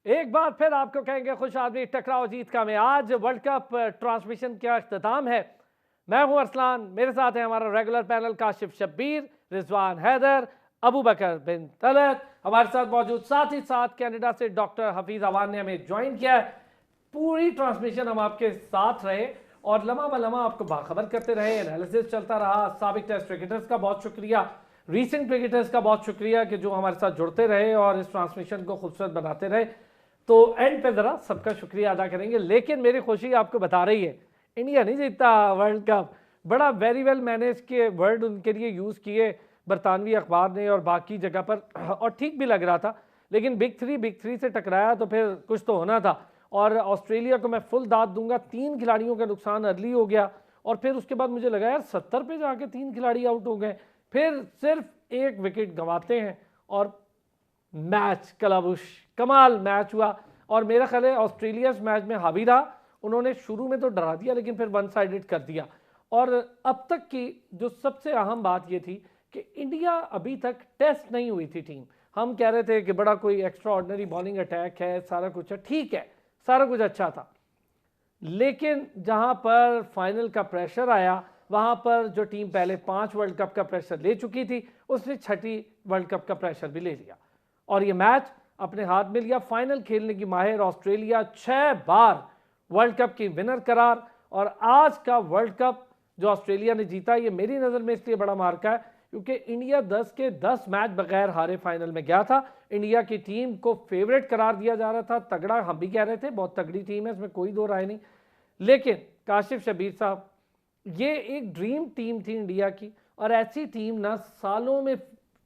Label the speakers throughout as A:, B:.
A: एक बार फिर आपको कहेंगे खुश आदमी टकराव जीत का में आज वर्ल्ड कप ट्रांसमिशन का अख्ताम है। मैं हूं अरसलान, मेरे साथ है हमारा रेगुलर पैनल काशिफ शब्बीर, रिजवान हैदर, अबू बकर बिन तलत हमारे साथ मौजूद। साथ ही साथ कनाडा से डॉक्टर हफीज अवान ने हमें ज्वाइन किया है। पूरी ट्रांसमिशन हम आपके साथ रहे और लम्हा ब लम्हा आपको बाखबर करते रहे। एनालिसिस चलता रहा। साबिक टेस्ट क्रिकेटर्स का बहुत शुक्रिया, रीसेंट क्रिकेटर्स का बहुत शुक्रिया कि जो हमारे साथ जुड़ते रहे और इस ट्रांसमिशन को खूबसूरत बनाते रहे। तो एंड पे ज़रा सबका शुक्रिया अदा करेंगे। लेकिन मेरी खुशी आपको बता रही है, इंडिया नहीं जीता वर्ल्ड कप। बड़ा वेरी वेल मैनेज के वर्ड उनके लिए यूज़ किए बरतानवी अखबार ने और बाकी जगह पर, और ठीक भी लग रहा था। लेकिन बिग थ्री से टकराया तो फिर कुछ तो होना था। और ऑस्ट्रेलिया को मैं फुल दाद दूंगा, 3 खिलाड़ियों का नुकसान अर्ली हो गया और फिर उसके बाद मुझे लगा यार 70 पे जाके 3 खिलाड़ी आउट हो गए। फिर सिर्फ 1 विकेट गंवाते हैं और मैच कलाबुश कमाल मैच हुआ। और मेरा ख्याल है ऑस्ट्रेलिया इस मैच में हावी रहा। उन्होंने शुरू में तो डरा दिया लेकिन फिर वन साइडेड कर दिया। और अब तक की जो सबसे अहम बात ये थी कि इंडिया अभी तक टेस्ट नहीं हुई थी टीम। हम कह रहे थे कि बड़ा कोई एक्स्ट्रा ऑर्डिनरी बॉलिंग अटैक है, सारा कुछ है, ठीक है, सारा कुछ अच्छा था। लेकिन जहां पर फाइनल का प्रेशर आया वहां पर जो टीम पहले 5 वर्ल्ड कप का प्रेशर ले चुकी थी उसने 6ठी वर्ल्ड कप का प्रेशर भी ले लिया और ये मैच अपने हाथ में लिया। फाइनल खेलने की माहिर ऑस्ट्रेलिया 6 बार वर्ल्ड कप की विनर करार। और आज का वर्ल्ड कप जो ऑस्ट्रेलिया ने जीता, ये मेरी नज़र में इसलिए बड़ा मार्का है क्योंकि इंडिया 10 के 10 मैच बगैर हारे फाइनल में गया था। इंडिया की टीम को फेवरेट करार दिया जा रहा था, तगड़ा हम भी कह रहे थे, बहुत तगड़ी टीम है, इसमें कोई दो राय नहीं। लेकिन काशिफ शबीर साहब, ये एक ड्रीम टीम थी इंडिया की और ऐसी टीम ना सालों में,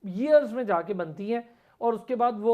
A: ईयर्स में जाके बनती है और उसके बाद वो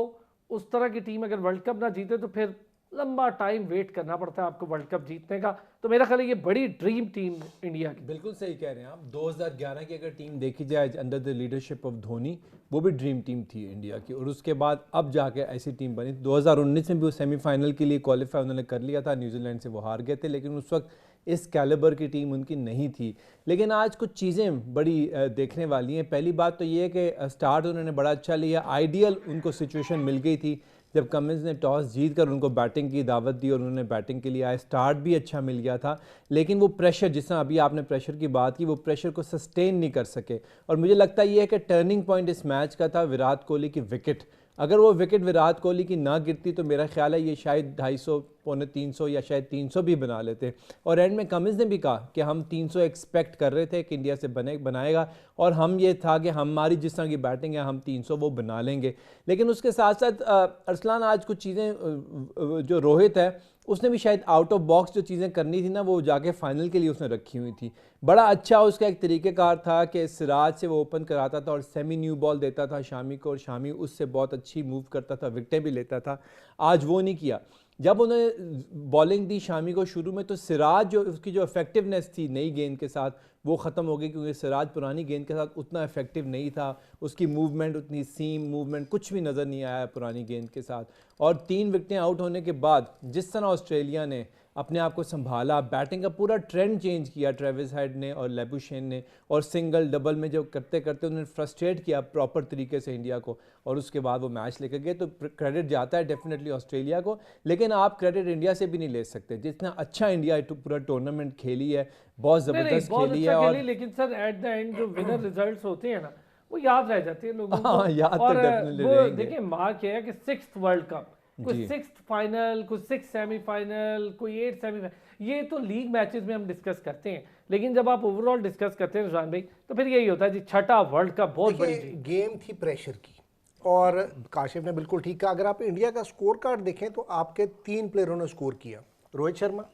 A: उस तरह की टीम अगर वर्ल्ड कप ना जीते तो फिर लंबा टाइम वेट करना पड़ता है आपको वर्ल्ड कप जीतने का। तो मेरा ख्याल है ये बड़ी ड्रीम टीम इंडिया की।
B: बिल्कुल सही कह रहे हैं आप। 2011 की अगर टीम देखी जाए under the leadership of Dhoni, वो भी ड्रीम टीम थी इंडिया की और उसके बाद अब जाके ऐसी टीम बनी। 2019 में भी वो सेमीफाइनल के लिए क्वालिफाई उन्होंने कर लिया था, न्यूजीलैंड से वो हार गए थे, लेकिन उस वक्त इस कैलिबर की टीम उनकी नहीं थी। लेकिन आज कुछ चीज़ें बड़ी देखने वाली हैं। पहली बात तो ये है कि स्टार्ट उन्होंने बड़ा अच्छा लिया, आइडियल उनको सिचुएशन मिल गई थी जब कमिंस ने टॉस जीत कर उनको बैटिंग की दावत दी और उन्होंने बैटिंग के लिए आए। स्टार्ट भी अच्छा मिल गया था, लेकिन वो प्रेशर, जिस तरह अभी आपने प्रेशर की बात की, वो प्रेशर को सस्टेन नहीं कर सके। और मुझे लगता ये है कि टर्निंग पॉइंट इस मैच का था विराट कोहली की विकेट। अगर वो विकेट विराट कोहली की ना गिरती तो मेरा ख्याल है ये शायद 250, पौने 300 या शायद 300 भी बना लेते। और एंड में कमिंस ने भी कहा कि हम 300 एक्सपेक्ट कर रहे थे कि इंडिया से बनाएगा और हम ये था कि हमारी जिस तरह की बैटिंग है हम 300 वो बना लेंगे। लेकिन उसके साथ साथ अरसलान, आज कुछ चीज़ें जो रोहित है उसने भी शायद आउट ऑफ बॉक्स जो चीज़ें करनी थी ना, वो जाके फाइनल के लिए उसने रखी हुई थी। बड़ा अच्छा उसका एक तरीक़ेकार था कि सिराज से वो ओपन कराता था और सेमी न्यू बॉल देता था शामी को, और शामी उससे बहुत अच्छी मूव करता था, विकेटें भी लेता था। आज वो नहीं किया। जब उन्होंने बॉलिंग दी शामी को शुरू में, तो सिराज जो उसकी जो इफेक्टिवनेस थी नई गेंद के साथ वो ख़त्म हो गई, क्योंकि सिराज पुरानी गेंद के साथ उतना इफेक्टिव नहीं था। उसकी मूवमेंट, उतनी सीम मूवमेंट कुछ भी नज़र नहीं आया पुरानी गेंद के साथ। और 3 विकेटें आउट होने के बाद जिस तरह ऑस्ट्रेलिया ने अपने आप को संभाला, बैटिंग का पूरा ट्रेंड चेंज किया ट्रेविस हेड ने और लेबुशेन ने, और सिंगल डबल में जो करते करते उन्होंने फ्रस्ट्रेट किया प्रॉपर तरीके से इंडिया को, और उसके बाद वो मैच लेकर गए। तो क्रेडिट जाता है डेफिनेटली ऑस्ट्रेलिया को, लेकिन आप क्रेडिट इंडिया से भी नहीं ले सकते। जितना अच्छा इंडिया पूरा टूर्नामेंट खेली है, बहुत ज़बरदस्त खेली है। और
A: लेकिन सर एट द एंड जो विनर रिजल्ट्स होते हैं ना, वो याद रह जाते हैं लोगों को।
B: हाँ, याद तो
A: और
B: डेफिनेटली
A: वो
B: रहेंगे
A: देखिए मार्क है कि 6th वर्ल्ड कप, कुछ
B: जी।
A: 6th फाइनल, कुछ 6 सेमीफाइनल, कोई 8 सेमीफाइनल, ये तो लीग मैचेस में हम डिस्कस करते हैं। लेकिन जब आप ओवरऑल डिस्कस करते हैं रुझान भाई, तो फिर यही होता है जी, 6ठा वर्ल्ड कप बहुत बड़ी
C: देखिए,
A: चीज।
C: गेम थी प्रेशर की और काशिफ ने बिल्कुल ठीक कहा। अगर आप इंडिया का स्कोर कार्ड देखें तो आपके 3 प्लेयरों ने स्कोर किया। रोहित शर्मा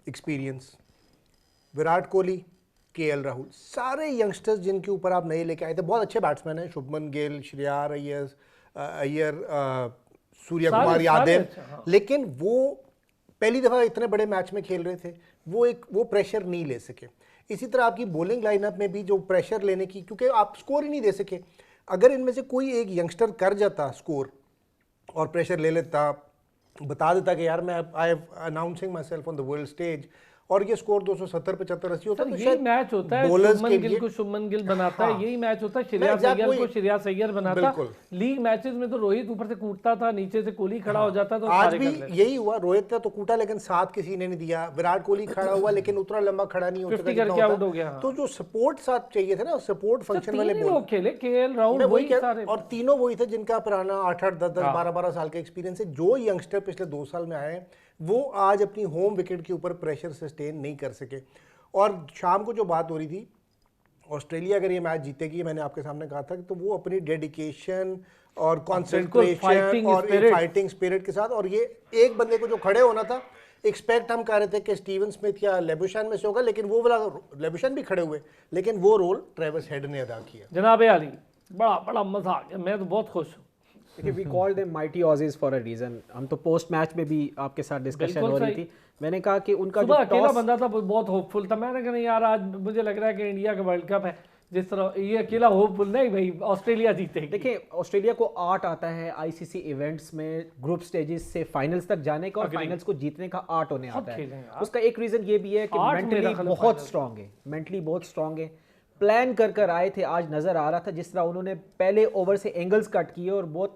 C: एक्सपीरियंस, विराट कोहली, केएल राहुल, सारे यंगस्टर्स जिनके ऊपर आप नए लेके आए थे। बहुत अच्छे बैट्समैन हैं, शुभमन गिल, श्रेयार अय्यर, सूर्य कुमार यादव,
A: हाँ।
C: लेकिन वो पहली दफ़ा इतने बड़े मैच में खेल रहे थे, वो प्रेशर नहीं ले सके। इसी तरह आपकी बॉलिंग लाइनअप में भी जो प्रेशर लेने की, क्योंकि आप स्कोर ही नहीं दे सके। अगर इनमें से कोई एक यंगस्टर कर जाता स्कोर और प्रेशर ले लेता, बता देता कि यार मैं I am announcing my self on the world stage, और ये स्कोर 270 75 80 होता
A: सर
C: तो
A: यही
C: शायद
A: मैच होता है,
C: bowlers
A: शुभमन
C: के
A: गिल
C: लिए
A: को शुभमन गिल बनाता है,
C: हाँ।
A: यही मैच होता है
C: मैं
A: श्रेयस
C: जब
A: अय्यर
C: कोई-
A: को श्रेयस अय्यर बनाता।
C: बिल्कुल।
A: लीग मैचेस में तो रोहित ऊपर से कूटता था, नीचे से कोहली खड़ा हो जाता तो
C: आज
A: सारे
C: भी
A: कर लेते।
C: यही हुआ, रोहित ने तो कूटा लेकिन साथ किसी ने नहीं दिया, विराट कोहली खड़ा हुआ लेकिन उतना लंबा खड़ा नहीं हो
A: 50
C: सका जितना
A: करके आउट
C: होता।
A: हो गया, हाँ।
C: तो जो सपोर्ट साथ चाहिए थे ना, सपोर्ट
A: सर
C: फंक्शन
A: तीन
C: वाले
A: ही
C: बॉलर,
A: लोग खेले, केएल राहुल
C: मैं वही
A: वही
C: कह
A: सारे।
C: और तीनों वही थे जिनका पुराना 8 10 10
A: हाँ।
C: 12 साल का एक्सपीरियंस है। जो यंगस्टर पिछले 2 साल में आए हैं वो आज अपनी होम विकेट के ऊपर प्रेशर सस्टेन नहीं कर सके। और शाम को जो बात हो रही थी, ऑस्ट्रेलिया अगर ये मैच जीतेगी, मैंने आपके सामने कहा था कि तो वो अपनी डेडिकेशन और कॉन्सेंट्रेशन और फाइटिंग स्पिरिट के साथ, और ये एक बंदे को जो खड़े होना था, एक्सपेक्ट हम कर रहे थे कि स्टीवन स्मिथ या लेबुशान में से होगा, लेकिन वो वाला लेबुशान भी खड़े हुए, लेकिन वो रोल ट्रेविस हेड ने अदा किया।
A: जनाब आली, बड़ा बड़ा मजा आ गया, मैं तो बहुत खुश हूँ।
D: देखिए we called them mighty Aussies for a reason. हम तो पोस्ट मैच में भी आपके साथ डिस्कशन
A: बिल्कुल
D: हो रही
A: सही।
D: थी, मैंने कहा कि उनका
A: सुबह
D: जो
A: अकेला
D: टॉस
A: बंदा था, बहुत होपफुल था, मैंने कहा नहीं यार आज मुझे लग रहा है कि इंडिया का वर्ल्ड कप है, जिस तरह ये अकेला होपफुल नहीं भाई, ऑस्ट्रेलिया जीतेगी।
D: देखिए ऑस्ट्रेलिया को आर्ट आता है आईसीसी इवेंट्स में ग्रुप स्टेजेस से फाइनल्स तक जाने का और
A: Agree.
D: फाइनल्स को जीतने का आर्ट होने
A: सब
D: आता
A: खेले
D: है।
A: यार।
D: उसका एक रीजन ये भी है कि
A: आर्ट
D: मेंटली
A: मेरा ख्याल है
D: बहुत
A: final।
D: स्ट्रांग है, मेंटली बहुत स्ट्रांग है। प्लान कर कर आए थे, आज नजर आ रहा था जिस तरह उन्होंने पहले ओवर से एंगल्स कट किए और बहुत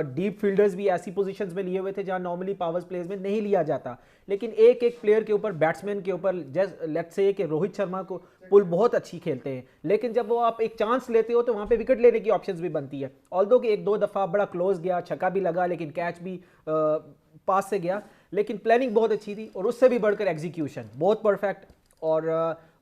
D: डीप फील्डर्स भी ऐसी पोजीशंस में लिए हुए थे जहां नॉर्मली पावर्स प्लेयर्स में नहीं लिया जाता, लेकिन एक एक प्लेयर के ऊपर, बैट्समैन के ऊपर, जैसे लेट्स से कि रोहित शर्मा को पुल बहुत अच्छी खेलते हैं, लेकिन जब वो आप एक चांस लेते हो तो वहां पे विकेट लेने की ऑप्शंस भी बनती है। ऑल्दो कि एक दो दफा बड़ा क्लोज गया, छक्का भी लगा, लेकिन कैच भी पास से गया, लेकिन प्लानिंग बहुत अच्छी थी और उससे भी बढ़कर एग्जीक्यूशन बहुत परफेक्ट। और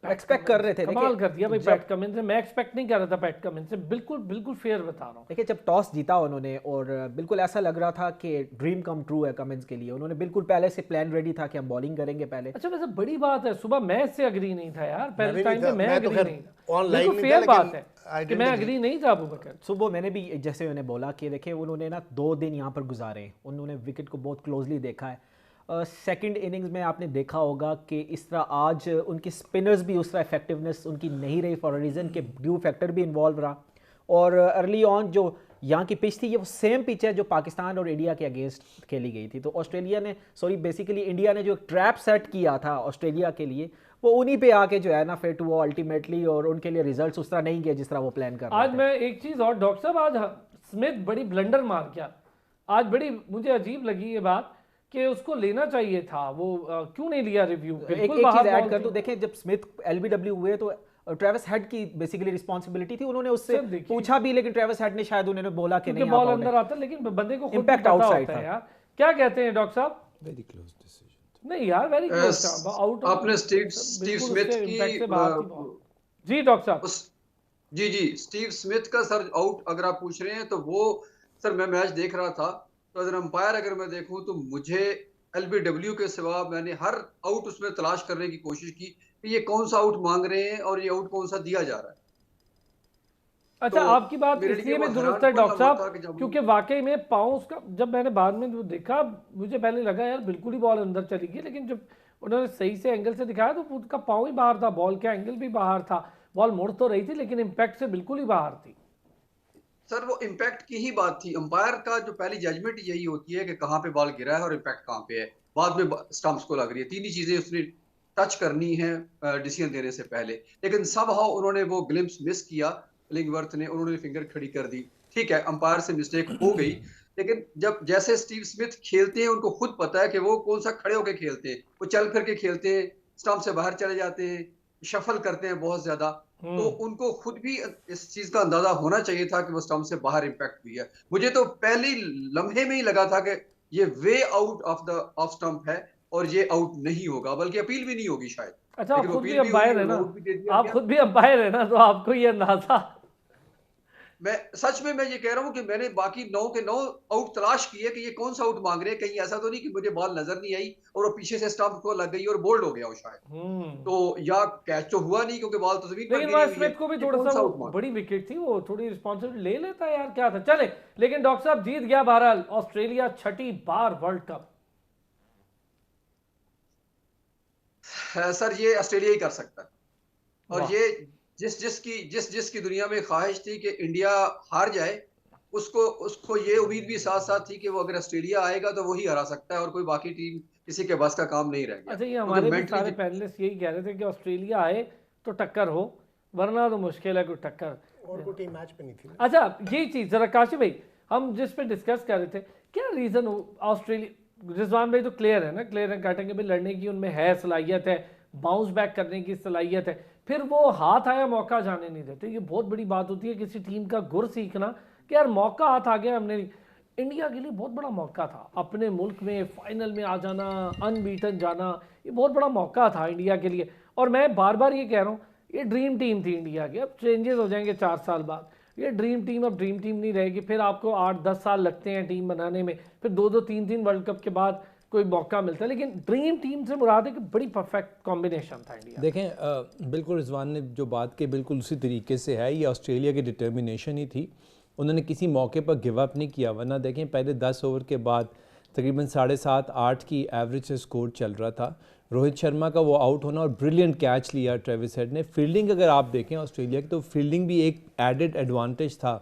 D: एक्सपेक्ट कर रहे थे,
A: कमाल कर दिया भाई
D: जब-
A: पैट कमिंस से, मैं एक्सपेक्ट नहीं कर रहा था पैट कमिंस से, बिल्कुल बिल्कुल फेयर बता रहा हूँ।
D: देखिए जब टॉस जीता उन्होंने और बिल्कुल ऐसा लग रहा था कि ड्रीम कम ट्रू है कमिंस के लिए, उन्होंने बिल्कुल पहले से प्लान रेडी था कि हम बॉलिंग करेंगे पहले।
A: अच्छा वैसे बड़ी बात है, सुबह मैच से अग्री नहीं था यार,
C: मैं
A: पहले
C: भी
A: टाइम
C: नहीं
A: पे
C: था,
A: मैं
C: मैं तो
A: अग्री
C: खैर
A: नहीं था,
C: online
A: बिल्कुल
C: नहीं था,
A: फेयर बात
C: लेकिन
A: है
C: I
A: कि
C: didn't
A: मैं
C: agree।
A: अग्री नहीं था अबू बकर।
D: सुबह मैंने भी जैसे उन्हें बोला कि देखिए उन्होंने ना 2 दिन यहाँ पर गुजारे, उन्होंने विकेट को बहुत क्लोजली देखा है। सेकंड इनिंग्स में आपने देखा होगा कि इस तरह आज उनकी स्पिनर्स भी उस तरह इफेक्टिवनेस उनकी नहीं रही फॉर अ रीज़न के ड्यू फैक्टर भी इन्वॉल्व रहा। और अर्ली ऑन जो यहाँ की पिच थी ये वो सेम पिच है जो पाकिस्तान और इंडिया के अगेंस्ट खेली गई थी, तो ऑस्ट्रेलिया ने बेसिकली इंडिया ने जो ट्रैप सेट किया था ऑस्ट्रेलिया के लिए, वो उन्हीं पे आके जो है ना फिट हुआ अल्टीमेटली, और उनके लिए रिजल्ट्स उस तरह नहीं गए जिस तरह वो प्लान कर रहे
A: आज
D: थे।
A: मैं एक चीज और, डॉक्टर साहब आज स्मिथ बड़ी ब्लंडर मार गया, आज बड़ी मुझे अजीब लगी ये बात कि उसको लेना चाहिए था, वो क्यों नहीं लिया रिव्यू।
D: एक चीज ऐड कर दूं, देखें जब स्मिथ एलबीडब्ल्यू हुए तो ट्रेविस हेड की बेसिकली रिस्पांसिबिलिटी थी, उन्होंने उससे
A: सर, देखिए।
D: पूछा भी, लेकिन ट्रेविस हेड ने शायद उन्होंने बोला कि
A: क्योंकि
D: नहीं
A: बॉल
D: आप
A: अंदर
D: out
A: आता है, लेकिन बंदे को खुद भी
D: Impact
A: पता
D: outside
A: होता है
D: था।
A: यार। क्या कहते हैं डॉक्टर साहब?
B: Very close decision.
A: नहीं यार वेरी क्लोज था, आउट
E: आपने स्टीव स्मिथ की
A: से बात थी बहुत। जी डॉक्टर साहब।
E: जी स्टीव स्मिथ का सर आउट अगर आप पूछ रहे हैं तो वो सर मैं मैच देख रहा था, तो अगर अंपायर अगर मैं देखूं तो मुझे एलबीडब्ल्यू के सिवा मैंने हर आउट उसमें तलाश करने की कोशिश की कि ये कौन सा आउट मांग रहे हैं और ये आउट कौन सा दिया जा रहा है।
A: अच्छा
E: तो
A: आपकी बात
E: मेरे लिए
A: इसलिए
E: वो
A: भी दुरुस्त है
E: हैरानकुन
A: डॉक्टर
E: लम्हा था
A: साहब
E: कि जब
A: क्योंकि वाकई में पाँव उसका, जब मैंने बाद में जो देखा मुझे पहले लगा यार बिल्कुल ही बॉल अंदर चली गई, लेकिन जब उन्होंने सही से एंगल से दिखाया तो उसका पाँव ही बाहर था, बॉल का एंगल भी बाहर था, बॉल मुड़ तो रही थी लेकिन इम्पैक्ट से बिल्कुल ही बाहर थी।
E: सर वो इम्पैक्ट की ही बात थी, अंपायर का जो पहली जजमेंट यही होती है कि कहाँ पे बॉल गिरा है और इम्पैक्ट कहाँ पे है, बाद में स्टंप्स को लग रही है, तीन ही चीजें उसने टच करनी है डिसीजन देने से पहले, लेकिन समहाउ उन्होंने वो ग्लिम्स मिस किया लिंगवर्थ ने, उन्होंने फिंगर खड़ी कर दी। ठीक है अंपायर से मिस्टेक हो गई, लेकिन जब जैसे स्टीव स्मिथ खेलते हैं उनको खुद पता है कि वो कौन सा खड़े होकर खेलते हैं, वो चल करके खेलते हैं, स्टंप से बाहर चले जाते हैं, शफल करते हैं बहुत ज्यादा, तो उनको खुद भी इस चीज का अंदाजा होना चाहिए था कि वो स्टंप से बाहर इंपैक्ट हुई है। मुझे तो पहले लम्हे में ही लगा था कि ये वे आउट ऑफ स्टंप है और ये आउट नहीं होगा, बल्कि अपील भी नहीं होगी शायद।
A: अच्छा आप
E: लेकिन
A: खुद भी
E: अपील भी
A: अंपायर
E: हुई,
A: है ना,
E: आउट भी दे दिया
A: आप
E: गया।
A: खुद भी अंपायर है ना, तो आपको ये अंदाजा।
E: मैं सच में मैं ये कह रहा हूँ कि मैंने बाकी 9 के 9 आउट तलाश किए कि ये कौन सा आउट मांग रहे हैं, कहीं ऐसा तो नहीं कि मुझे बॉल नजर नहीं आई और वो पीछे से स्टंप को लग गई और बोल्ड हो गया हो शायद, तो या कैच तो हुआ नहीं क्योंकि बॉल तो जमीन पर
A: लेकिन
E: गिरी
A: वहाँ
E: हुई है,
A: स्मिथ को भी
E: ये
A: थोड़ा
E: कौन
A: सा
E: सा
A: वो
E: आउट मांग
A: बड़ी विकेट थी, वो थोड़ी रिस्पॉन्सिबिलिटी ले लेता है यार, क्या था चले। लेकिन डॉक्टर साहब जीत गया बहरहाल ऑस्ट्रेलिया 6ठी बार वर्ल्ड कप।
E: सर ये ऑस्ट्रेलिया ही कर सकता है, और
A: वाह।
E: ये जिसकी दुनिया में ख्वाहिश थी कि इंडिया हार जाए, उसको ये उम्मीद भी साथ साथ थी कि वो अगर ऑस्ट्रेलिया आएगा तो वही हरा सकता है और कोई बाकी टीम किसी के बस का काम नहीं रह गया।
A: अच्छा, ये
E: क्योंकि
A: हमारे भी
E: mentally
A: सारे पैनलिस्ट यही कह रहे थे कि ऑस्ट्रेलिया आए तो टक्कर हो, वरना तो मुश्किल है कोई टक्कर।
C: और कोई टीम मैच पे नहीं थी।
A: अच्छा, यही चीज़ जरा काशिफ भाई हम जिस पे डिस्कस कर रहे थे, क्या रीज़न ऑस्ट्रेलिया, रिजवान भाई तो क्लियर है ना, क्लियर है, काटेंगे भी, लड़ने की उनमें है सलाहियत है, बाउंस बैक करने की सलाहियत है, फिर वो हाथ आया मौका जाने नहीं देते। ये बहुत बड़ी बात होती है किसी टीम का गुर सीखना कि यार मौका हाथ आ गया। हमने इंडिया के लिए बहुत बड़ा मौका था, अपने मुल्क में फाइनल में आ जाना, अनबीटन जाना, ये बहुत बड़ा मौका था इंडिया के लिए। और मैं बार बार ये कह रहा हूँ, ये ड्रीम टीम थी इंडिया की, अब चेंजेस हो जाएंगे 4 साल बाद, ये ड्रीम टीम अब ड्रीम टीम नहीं रहेगी। फिर आपको 8-10 साल लगते हैं टीम बनाने में, फिर 2-2, 3-3 वर्ल्ड कप के बाद कोई मौका मिलता है, लेकिन ड्रीम टीम से मुराद है कि बड़ी परफेक्ट कॉम्बिनेशन था इंडिया।
B: देखें बिल्कुल रिजवान ने जो बात की बिल्कुल उसी तरीके से है, ये ऑस्ट्रेलिया की डिटर्मिनेशन ही थी, उन्होंने किसी मौके पर गिव अप नहीं किया। वरना देखें पहले 10 ओवर के बाद तकरीबन 7.5-8 की एवरेज से स्कोर चल रहा था। रोहित शर्मा का वो आउट होना और ब्रिलियंट कैच लिया ट्रेविस हेड ने। फील्डिंग अगर आप देखें ऑस्ट्रेलिया की, तो फील्डिंग भी एक एडेड एडवांटेज था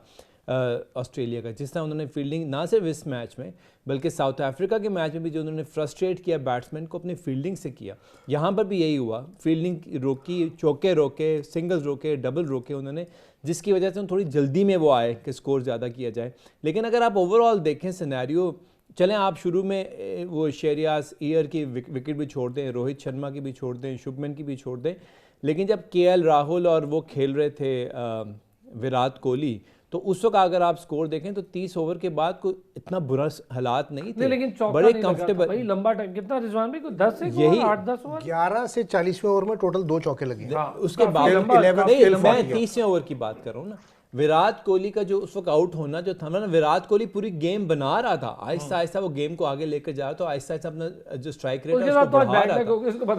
B: ऑस्ट्रेलिया का। जिस तरह उन्होंने फील्डिंग ना सिर्फ इस मैच में बल्कि साउथ अफ्रीका के मैच में भी जो उन्होंने फ्रस्ट्रेट किया बैट्समैन को अपनी फील्डिंग से किया, यहाँ पर भी यही हुआ। फील्डिंग रोकी, चौके रोके, सिंगल्स रोके, डबल रोके उन्होंने, जिसकी वजह से थोड़ी जल्दी में वो आए कि स्कोर ज़्यादा किया जाए। लेकिन अगर आप ओवरऑल देखें सिनेरियो, चलें आप शुरू में वो शेरियास ईयर की विकेट भी छोड़ दें, रोहित शर्मा की भी छोड़ दें, शुभमन की भी छोड़ दें, लेकिन जब केएल राहुल और वो खेल रहे थे विराट कोहली, तो उस वक्त अगर आप स्कोर देखें तो 30 ओवर के बाद कोई इतना बुरा हालात नहीं थे,
A: लेकिन
B: बड़े कंफर्टेबल।
A: भाई लंबा टाइम कितना रिजवान भाई, 10 से
B: यही
A: 8-10 ओवर,
C: 11 से 40वें ओवर में टोटल 2 चौके लगे।
B: उसके बाद मैं 30वें ओवर की बात कर रहा हूँ ना। विराट कोहली का जो उस वक्त आउट होना जो था ना, विराट कोहली पूरी गेम बना रहा था, आहिस्ता आहिस्ता वो गेम को आगे लेकर जा रहा, तो आहिस्ता आहिस्ता अपना जो स्ट्राइक रेट है उसको बढ़ा रहा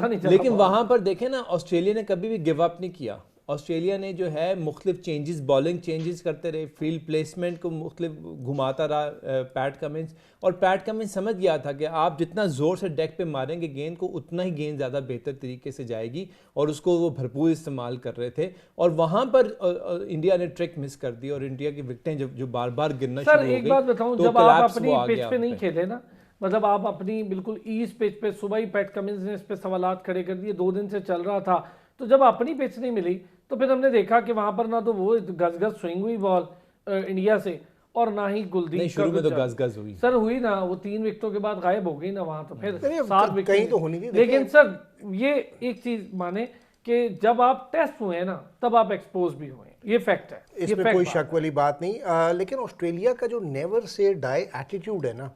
B: था। लेकिन वहां पर देखें ना, ऑस्ट्रेलिया ने कभी भी गिव अप नहीं किया। ऑस्ट्रेलिया ने जो है मुख्तलिफ चेंजेस, बॉलिंग चेंजेस करते रहे, फील्ड प्लेसमेंट को मुख्तलिफ घुमाता रहा पैट कमिंस, और पैट कमिंस समझ गया था कि आप जितना ज़ोर से डेक पे मारेंगे गेंद को, उतना ही गेंद ज़्यादा बेहतर तरीके से जाएगी, और उसको वो भरपूर इस्तेमाल कर रहे थे। और वहाँ पर इंडिया ने ट्रिक मिस कर दी और इंडिया की विकेटें जो बार बार गिरना शुरू हो गई।
A: एक बात बताऊँ, जब आप अपनी पिच पे नहीं खेले ना, मतलब आप अपनी बिल्कुल ईस्ट पिच पे, सुबह ही पैट कमिंस ने इस पे सवालात खड़े कर दिए, 2 दिन से चल रहा था, तो जब अपनी पिच नहीं मिली तो फिर हमने देखा कि वहां पर ना तो वो गज स्विंग हुई बॉल इंडिया से, और ना ही कुलदीप
B: शुरू में तो गज हुई
A: सर, हुई ना, वो 3 विकेटों के बाद गायब हो गई ना वहां, तो फिर 7 विकेट
C: कहीं तो होनी थी।
A: लेकिन सर ये एक चीज माने कि जब आप टेस्ट हुए ना तब आप एक्सपोज भी हुए, ये फैक्ट है,
C: इसमें कोई शक वाली बात नहीं। लेकिन ऑस्ट्रेलिया का जो नेवर से डाई एटीट्यूड है ना,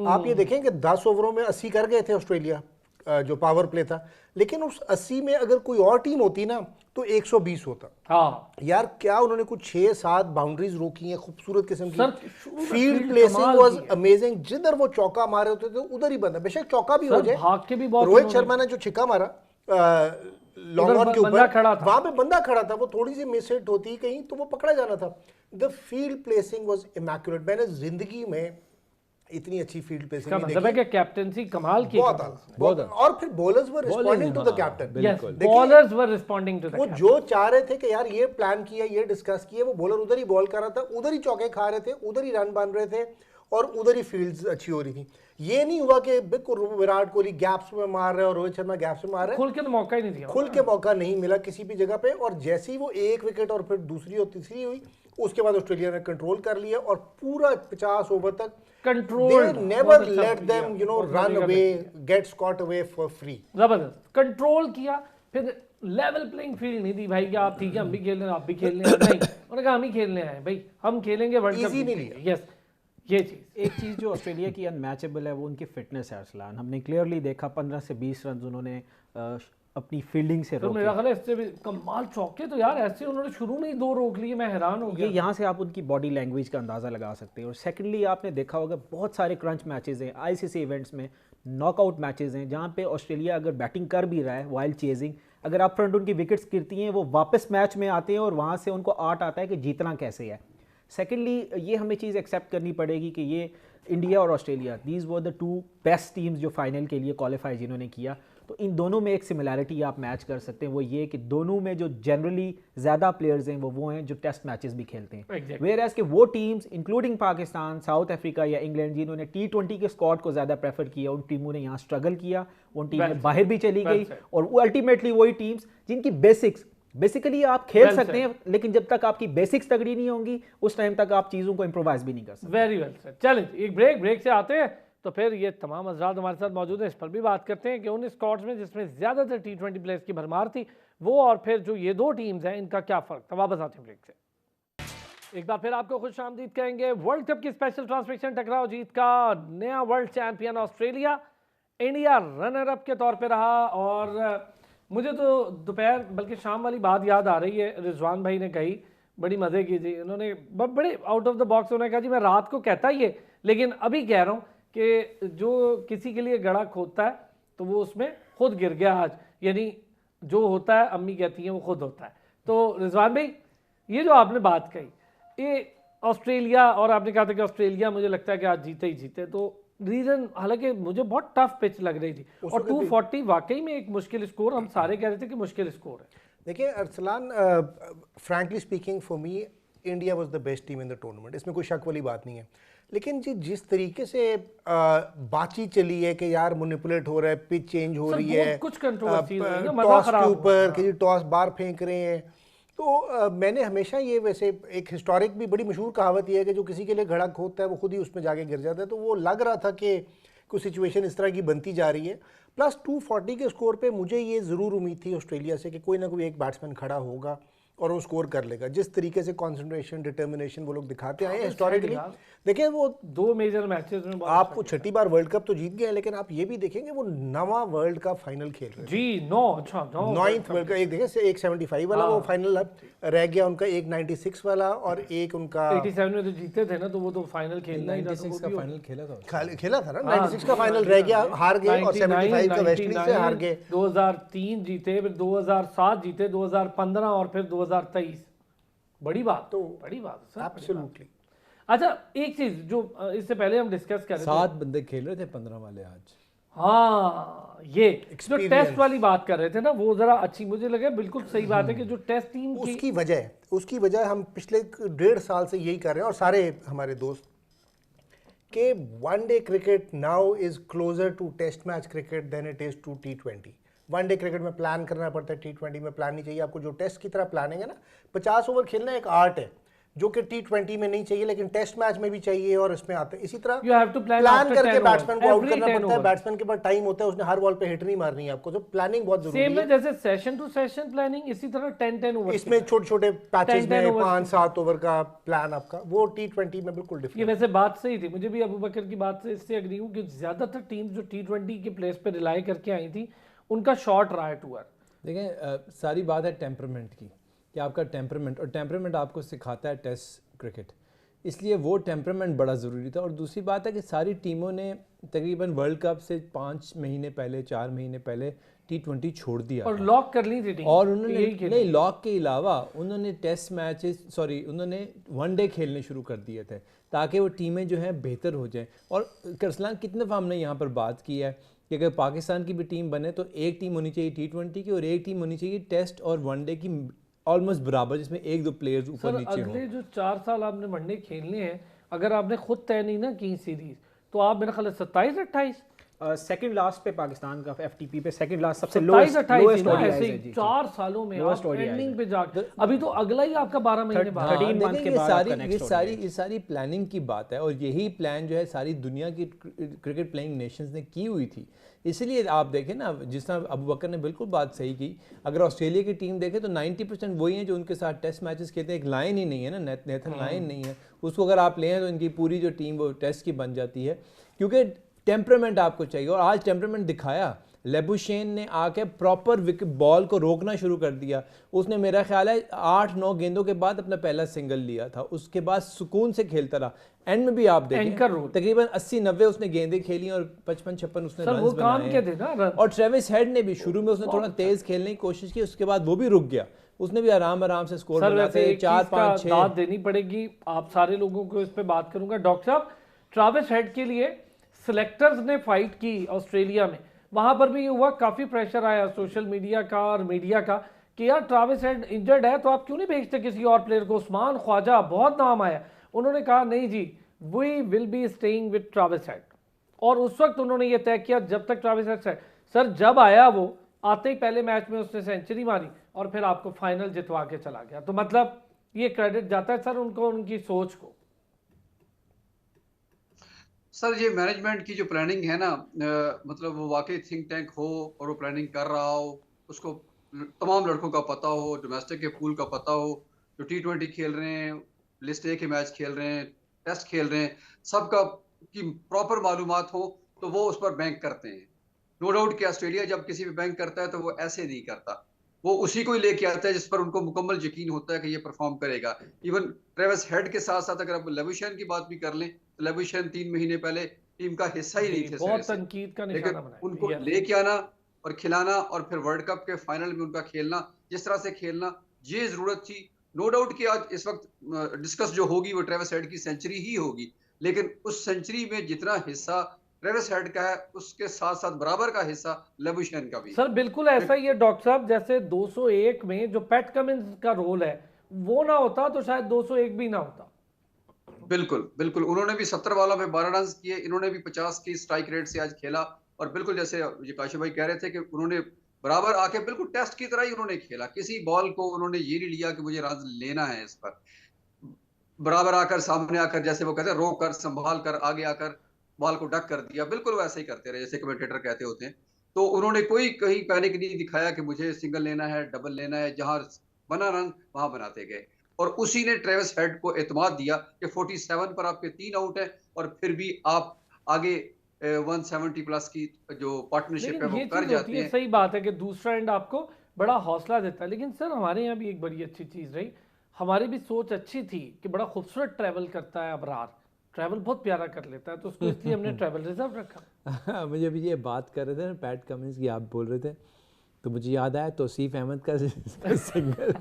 C: आप ये देखें कि 10 ओवरों में 80 कर गए थे ऑस्ट्रेलिया, जो पावर प्ले था, लेकिन उस 80 में अगर कोई और टीम होती ना तो 120 होता।
A: हाँ
C: यार क्या उन्होंने कुछ 6-7 बाउंड्रीज रोकी हैं खूबसूरत किस्म की। फील्ड प्लेसिंग वाज अमेजिंग, जिधर वो चौका मारे होते थे उधर ही बंदा, बेशक चौका भी हो जाए।
A: भाग के भी बहुत
C: रोहित शर्मा ने जो छिक्का मारा लॉन्ग ऑन के ऊपर, वहां पे बंदा खड़ा था, वो थोड़ी सी मिस हिट होती कहीं तो वो पकड़ा जाना था। The field placing was immaculate. मैंने जिंदगी में इतनी अच्छी फील्ड प्लेसिंग नहीं देखी।
A: मतलब है कि कैप्टेंसी कमाल की,
C: बहुत। और फिर bowlers were responding to the captain.
A: Yes, bowlers were responding to the
C: वो जो चाह रहे थे कि यार ये प्लान किया, ये डिस्कस किया, वो बॉलर उधर ही बॉल कर रहा था, उधर ही चौके खा रहे थे, उधर ही रन बन रहे थे, और उधर ही फील्ड्स अच्छी हो रही थी। ये नहीं हुआ कि बिल्कुल विराट कोहली गैप्स में मार रहे और रोहित शर्मा गैप्स में मार रहे,
A: खुल के तो मौका ही नहीं दिया,
C: खुल के मौका नहीं मिला किसी भी जगह पे। और जैसे ही वो 1 विकेट और फिर दूसरी और तीसरी हुई, उसके बाद ऑस्ट्रेलिया ने कंट्रोल कर लिया और पूरा 50 ओवर तक
A: control,
C: never let them run away, get scot away for free.
A: जबरदस्त कंट्रोल किया। फिर लेवल प्लेइंग फील्ड नहीं दी भाई कि आप ठीक है हम भी खेल रहे हैं आप भी खेल रहे हैं, नहीं, उन्होंने कहा हम ही खेलने आए भाई, हम खेलेंगे वर्ल्ड कप।
C: इजी नहीं लिया।
A: यस, ये चीज,
D: एक चीज़ जो ऑस्ट्रेलिया की अनमैचेबल है वो उनकी फिटनेस है अरसलान। हमने क्लियरली देखा 15 से 20 रन उन्होंने अपनी फील्डिंग से
A: तो
D: रोके।
A: मेरा ख्याल है इससे भी कमाल चौके तो यार ऐसे उन्होंने शुरू में ही 2 रोक लिए, मैं हैरान हो गया।
D: ये यहाँ से आप उनकी बॉडी लैंग्वेज का अंदाज़ा लगा सकते हैं। और सेकेंडली आपने देखा होगा बहुत सारे क्रंच मैचेस हैं आईसीसी इवेंट्स में, नॉकआउट मैचेस हैं जहाँ पे ऑस्ट्रेलिया अगर बैटिंग कर भी रहा है वाइल्ड चेजिंग, अगर आप फ्रंट उनकी विकेट्स गिरती हैं वो वापस मैच में आते हैं और वहाँ से उनको आर्ट आता है कि जीतना कैसे है। सेकेंडली ये हमें चीज़ एक्सेप्ट करनी पड़ेगी कि ये इंडिया और Australia, these were the 2 best teams जो फाइनल के लिए क्वालिफाई जिन्होंने किया। तो इन दोनों में एक सिमिलैरिटी आप मैच कर सकते हैं, वो ये कि दोनों में जो जनरली ज़्यादा प्लेयर्स हैं वो हैं जो टेस्ट मैचेस भी खेलते हैं, वेयर एज के वो teams including Pakistan, south Africa या इंग्लैंड जिन्होंने T20 के स्क्वाड को ज़्यादा प्रेफर किया, उन टीमों ने यहाँ स्ट्रगल किया, उन टीमें बाहर भी चली गई, और अल्टीमेटली वही टीम्स जिनकी बेसिकली आप खेल सकते हैं, लेकिन जब तक आपकी बेसिक्स तगड़ी नहीं होंगी उस टाइम तक आप चीज़ों को इम्प्रोवाइज भी नहीं कर सकते।
A: Very well sir. चलें एक ब्रेक से आते हैं तो फिर ये तमाम हजरात हमारे साथ मौजूद हैं, इस पर भी बात करते हैं कि उन स्क्वाड्स में जिसमें ज़्यादातर T20 प्लेयर्स की भरमार थी वो और फिर जो ये दो टीम्स हैं इनका क्या फ़र्क था। वापस आते हैं ब्रेक से। एक बार फिर आपको खुश आमदीद कहेंगे। वर्ल्ड कप की स्पेशल ट्रांसमिशन टकराव जीत का नया world champion Australia, India runner up के तौर पर रहा। और मुझे तो दोपहर बल्कि शाम वाली बात याद आ रही है, रिजवान भाई ने कही, बड़ी मज़े की थी उन्होंने, बड़े आउट ऑफ द बॉक्स उन्होंने कहा जी मैं रात को कहता ही है लेकिन अभी कह रहा हूँ कि जो किसी के लिए गड़ा खोदता है तो वो उसमें खुद गिर गया आज, यानी जो होता है अम्मी कहती हैं वो खुद होता है। तो रिजवान भाई ये जो आपने बात कही ये ऑस्ट्रेलिया, और आपने कहा था कि ऑस्ट्रेलिया मुझे लगता है कि आज जीते ही जीते, तो रीजन हालांकि मुझे बहुत टफ पिच लग रही थी और 240 वाकई में एक मुश्किल स्कोर, हम सारे कह रहे थे कि मुश्किल स्कोर है।
C: देखिए Arsalan, frankly speaking for me India was the best team in the tournament, इसमें कोई शक वाली बात नहीं है। लेकिन जी जिस तरीके से बातचीत चली है कि यार मैनिपुलेट हो रहा है, पिच चेंज हो रही है,
A: कुछ कंट्रोवर्सी
C: टॉस के ऊपर कि टॉस बार फेंक रहे हैं, तो मैंने हमेशा ये, वैसे एक हिस्टोरिक भी बड़ी मशहूर कहावत ये है कि जो किसी के लिए घड़ा खोदता है वो खुद ही उसमें जाके गिर जाता है, तो वो लग रहा था कि कुछ सिचुएशन इस तरह की बनती जा रही है। प्लस 240 के स्कोर पे मुझे ये ज़रूर उम्मीद थी ऑस्ट्रेलिया से कि कोई ना कोई एक बैट्समैन खड़ा होगा और वो स्कोर कर लेगा। जिस तरीके से कंसंट्रेशन, डिटर्मिनेशन वो लोग दिखाते आए हैं हिस्टोरिकली, देखिए वो
A: 2 मेजर मैचेस में
C: आपको छठी बार वर्ल्ड कप तो जीत गए, लेकिन आप ये भी देखेंगे वो 9वां वर्ल्ड कप फाइनल खेल रहे हैं
A: जी।
C: 9th वर्ल्ड कप, एक देखें एक 75 वाला वो फाइनल रह गया उनका, एक 96 वाला और एक उनका
A: 87 में तो जीते थे ना, तो वो तो फाइनल खेलना ही था,
B: 96 का फाइनल खेला था ना,
C: 96 का फाइनल रह गया, हार गए, और 75 का वेस्ट इंडीज से हार गए,
A: 2003 जीते, फिर 2007 जीते, 2015 और फिर 2023। बड़ी बात सर,
C: एब्सोल्युटली।
A: अच्छा एक चीज जो इससे पहले हम डिस्कस कर रहे थे,
B: 7 बंदे खेल रहे थे 15 वाले आज।
A: हाँ, ये जो टेस्ट वाली बात कर रहे थे ना वो जरा अच्छी मुझे लगे, बिल्कुल सही बात है कि जो टेस्ट टीम की
C: उसकी वजह हम पिछले 1.5 साल से यही कर रहे हैं, और सारे हमारे दोस्त, कि one day cricket now is closer to test match cricket than it is to T20। One day cricket में प्लान करना पड़ता है, T20 में प्लान नहीं चाहिए आपको। जो टेस्ट की तरह प्लानिंग है ना, 50 ओवर खेलना एक आर्ट है जो कि T20 में नहीं चाहिए, लेकिन टेस्ट मैच में भी चाहिए, और इसमें आते हैं इसी तरह प्लान करके बैट्समैन को आउट करना पड़ता है। बैट्समैन के पास टाइम होता है, उसने हर बॉल पे हिट नहीं मारनी है आपको, तो प्लानिंग बहुत जरूरी है।
A: सेम है जैसे सेशन टू सेशन प्लानिंग, इसी तरह 10-10 ओवर,
C: इसमें छोटे छोटे पैचेस में 5-7 ओवर का प्लान आपका, वो T20 में बिल्कुल डिफरेंट।
A: ये वैसे बात सही थी, मुझे भी अबू बकर की बात से इससे एग्री हूँ कि ज्यादातर टीम जो T20 के प्लेयर्स पे रिलाई करके आई थी उनका शॉर्ट रहा है टूर।
B: देखें सारी बात है टेम्परामेंट की, कि आपका टेम्परामेंट, और टेम्परामेंट आपको सिखाता है टेस्ट क्रिकेट, इसलिए वो टेम्परामेंट बड़ा ज़रूरी था। और दूसरी बात है कि सारी टीमों ने तकरीबन वर्ल्ड कप से 5 महीने पहले, 4 महीने पहले T20 छोड़ दिया
A: और लॉक कर ली थी टीम,
B: और उन्होंने नहीं, लॉक के अलावा उन्होंने टेस्ट मैचेस, सॉरी उन्होंने वनडे खेलने शुरू कर दिए थे ताकि वो टीमें जो हैं बेहतर हो जाएं। और करसलान कितने दफ़ा हमने यहाँ पर बात की है कि अगर पाकिस्तान की भी टीम बने तो एक टीम होनी चाहिए T20 की और एक टीम होनी चाहिए टेस्ट और वनडे की ऑलमोस्ट बराबर, जिसमें 1-2 प्लेयर्स ऊपर नीचे हो।
A: अगले जो 4 साल आपने वनडे खेलने हैं, अगर आपने खुद तय नहीं ना की सीरीज, तो आप मेरा ख्याल 27-28
D: सेकंड लास्ट पे पाकिस्तान का FTP पे सेकंड लास्ट सबसे
A: 27-28 4 सालों में आप एंडिंग पे जाकर, अभी तो अगला ही आपका 12 महीने बाद,
D: 13 मंथ के बाद
B: ये सारी प्लानिंग की बात है, और यही प्लान जो है सारी दुनिया की क्रिकेट प्लेइंग नेशंस ने की हुई थी। इसलिए आप देखें ना, जिस तरह अबू बकर ने बिल्कुल बात सही की, अगर ऑस्ट्रेलिया की टीम देखें तो 90% वही हैं जो उनके साथ टेस्ट मैचेस खेलते हैं। एक लाइन ही नहीं है ना, नेथन लाइन नहीं है, उसको अगर आप लें तो इनकी पूरी जो टीम वो टेस्ट की बन जाती है, क्योंकि टेम्परामेंट आपको चाहिए। और आज टेम्परामेंट दिखाया, लेबुशेन ने आके प्रॉपर विकेट बॉल को रोकना शुरू कर दिया। उसने मेरा ख्याल है 8-9 गेंदों के बाद अपना पहला सिंगल लिया था, उसके बाद सुकून से खेलता रहा। एंड में भी आप देखें तकरीबन 80-90 उसने गेंदें खेली और 55-56 उसने रन्स बनाए। और ट्रेविस हेड ने भी शुरू में उसने थोड़ा तेज खेलने की कोशिश की, उसके बाद वो भी रुक गया, उसने भी आराम से स्कोर बनाते 4-5-6
A: दाद देनी पड़ेगी आप सारे लोगों को, इस पे बात करूंगा। डॉक्टर साहब, ट्रेविस हेड के लिए सिलेक्टर्स ने फाइट की ऑस्ट्रेलिया में, वहां पर भी ये हुआ, काफी प्रेशर आया सोशल मीडिया का और मीडिया का कि यार ट्रेविस हेड इंजर्ड है तो आप क्यों नहीं भेजते किसी और प्लेयर को। उस्मान ख्वाजा बहुत नाम आया, उन्होंने कहा नहीं जी we will be staying with Travis Head. और उस वक्त उन्होंने ये तय किया जब तक ट्रेविस हेड सर जब आया वो आते ही पहले मैच में उसने सेंचुरी मारी और फिर आपको फाइनल जितवा के चला गया। तो मतलब ये क्रेडिट जाता है सर उनको, उनकी सोच को।
E: सर ये मैनेजमेंट की जो प्लानिंग है ना, मतलब वो वाकई थिंक टैंक हो और वो प्लानिंग कर रहा हो, उसको तमाम लड़कों का पता हो, डोमेस्टिक के पूल का पता हो, जो T20 खेल रहे हैं, लिस्ट ए के मैच खेल रहे हैं, टेस्ट खेल रहे हैं, सबका की प्रॉपर मालूमात हो तो वो उस पर बैंक करते हैं। नो डाउट कि ऑस्ट्रेलिया जब किसी पे बैंक करता है तो वो ऐसे नहीं करता, वो उसी को ही लेके आता है जिस पर उनको मुकम्मल यकीन होता है कि ये परफॉर्म करेगा। इवन ट्रेविस हेड के साथ साथ अगर आप लेबुशैन की बात भी कर लें तो लेबुशैन 3 महीने पहले टीम का हिस्सा ही नहीं थे
A: बहुत
E: सिरे से,
A: तनकीद का
E: लेकिन
A: निशाना बनाया
E: उनको
A: Yes.
E: लेके आना और खिलाना और फिर वर्ल्ड कप के फाइनल में उनका खेलना, जिस तरह से खेलना, ये जरूरत थी। नो डाउट कि आज इस वक्त डिस्कस जो होगी वो ट्रेविस हेड की सेंचुरी ही होगी, लेकिन उस सेंचुरी में जितना हिस्सा ट्रेविस हेड का है उसके साथ साथ बराबर का हिस्सा लेबुशैन का भी है।
A: सर बिल्कुल ऐसा ही है डॉक्टर साहब, जैसे 201 में जो पैट कमिंस का रोल है वो ना होता तो शायद 201 भी ना होता।
E: बिल्कुल बिल्कुल, उन्होंने भी 70 बॉलों में 12 रन किए, इन्होंने भी 50 की स्ट्राइक रेट से आज खेला। और बिल्कुल जैसे ये काशिफ भाई कह रहे थे कि उन्होंने बराबर आके बिल्कुल टेस्ट की तरह ही उन्होंने खेला, किसी बॉल को उन्होंने ये नहीं लिया कि मुझे रन लेना है इस पर। बराबर आकर सामने आकर जैसे वो कहते हैं रोक कर संभाल कर आगे आकर बॉल को डक कर दिया, बिल्कुल वैसे ही करते रहे जैसे कमेंटेटर कहते होते हैं। तो उन्होंने कोई कहीं पैनिक नहीं दिखाया कि मुझे सिंगल लेना है, डबल लेना है, जहां बना रन वहां बनाते गए। और उसी ने ट्रेविस हेड को एतमाद दिया कि 47 पर आपके 3 आउट है और फिर भी आप आगे 170 प्लस की जो पार्टनरशिप है
A: लेकिन
E: वो
A: ये
E: कर
A: चीज होती
E: जाते
A: है,
E: हैं।
A: सही बात है कि दूसरा एंड आपको बड़ा हौसला देता है। लेकिन सर हमारे यहाँ भी एक बड़ी अच्छी चीज रही, हमारी भी सोच अच्छी थी कि बड़ा खूबसूरत ट्रैवल करता है अबरार, ट्रैवल बहुत प्यारा कर लेता है, तो उसको इसलिए हमने ट्रैवल रिजर्व रखा।
B: मुझे अभी ये बात कर रहे थे ना पैट कमिंस की, आप बोल रहे थे तो मुझे याद आया तौसीफ अहमद का सिंगल